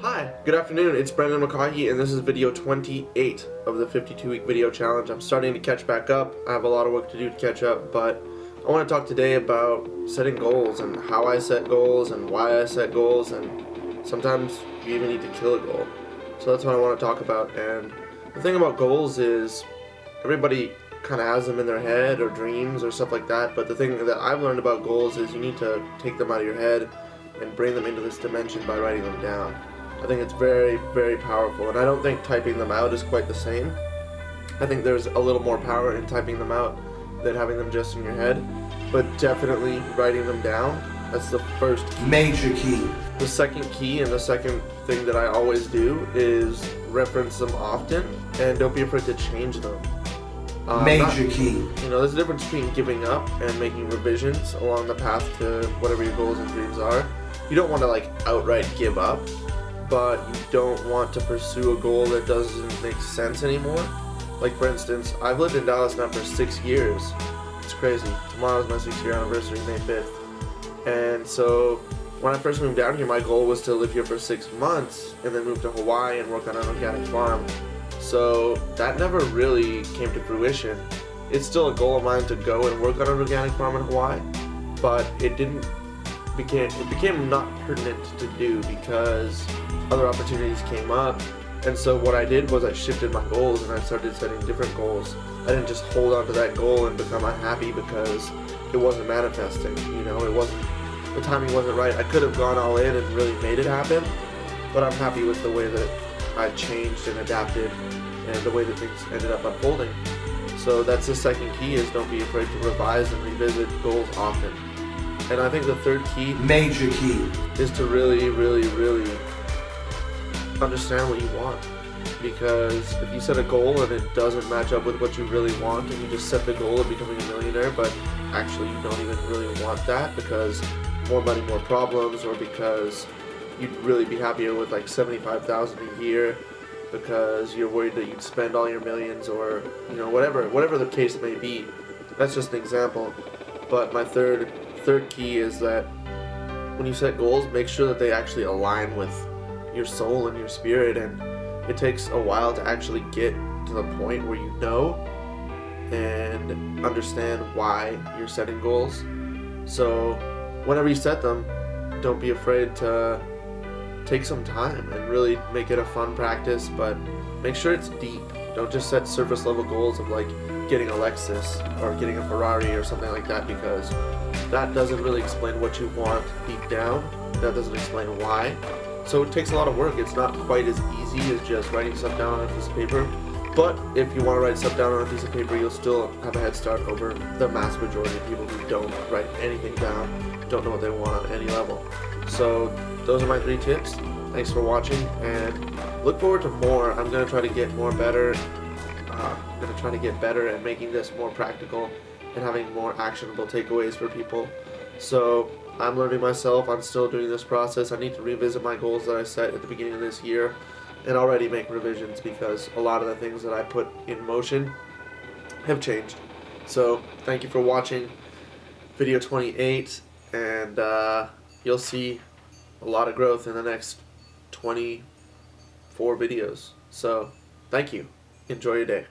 Hi, good afternoon, it's Brendan McCaughey and this is video 28 of the 52-week video challenge. I'm starting to catch back up. I have a lot of work to do to catch up, but I want to talk today about setting goals and how I set goals and why I set goals, and sometimes you even need to kill a goal. So that's what I want to talk about. And the thing about goals is everybody kind of has them in their head or dreams or stuff like that, but the thing that I've learned about goals is you need to take them out of your head and bring them into this dimension by writing them down. I think it's very, very powerful, and I don't think typing them out is quite the same. I think there's a little more power in typing them out than having them just in your head, but definitely writing them down, that's the first key. Major key. The second key and the second thing that I always do is reference them often, and don't be afraid to change them. Major key. You know, there's a difference between giving up and making revisions along the path to whatever your goals and dreams are. You don't want to like outright give up, but you don't want to pursue a goal that doesn't make sense anymore. Like for instance, I've lived in Dallas now for 6 years. It's crazy. Tomorrow's my 6-year anniversary, May 5th. And so when I first moved down here, my goal was to live here for 6 months and then move to Hawaii and work on an organic farm. So that never really came to fruition. It's still a goal of mine to go and work on an organic farm in Hawaii, but it became not pertinent to do because other opportunities came up. And so what I did was I shifted my goals and I started setting different goals. I didn't just hold on to that goal and become unhappy because it wasn't manifesting. You know, the timing wasn't right. I could have gone all in and really made it happen, but I'm happy with the way that I changed and adapted and the way that things ended up unfolding. So that's the second key, is don't be afraid to revise and revisit goals often. And I think the third key, major key, is to really, really, really understand what you want. Because if you set a goal and it doesn't match up with what you really want, and you just set the goal of becoming a millionaire, but actually you don't even really want that because more money, more problems, or because you'd really be happier with like $75,000 a year because you're worried that you'd spend all your millions, or you know, whatever the case may be. That's just an example. But my third key is that when you set goals, make sure that they actually align with your soul and your spirit, and it takes a while to actually get to the point where you know and understand why you're setting goals. So whenever you set them, don't be afraid to take some time and really make it a fun practice, but make sure it's deep. Don't just set surface level goals of like getting a Lexus or getting a Ferrari or something like that, because that doesn't really explain what you want deep down. That doesn't explain why. So it takes a lot of work. It's not quite as easy as just writing stuff down on a piece of paper. But if you want to write stuff down on a piece of paper, you'll still have a head start over the mass majority of people who don't write anything down, don't know what they want on any level. So those are my 3 tips. Thanks for watching, and look forward to more. I'm going to try to get better at making this more practical and having more actionable takeaways for people. So I'm learning myself. I'm still doing this process. I need to revisit my goals that I set at the beginning of this year and already make revisions, because a lot of the things that I put in motion have changed. So thank you for watching video 28, and you'll see a lot of growth in the next 24 videos. So thank you. Enjoy your day.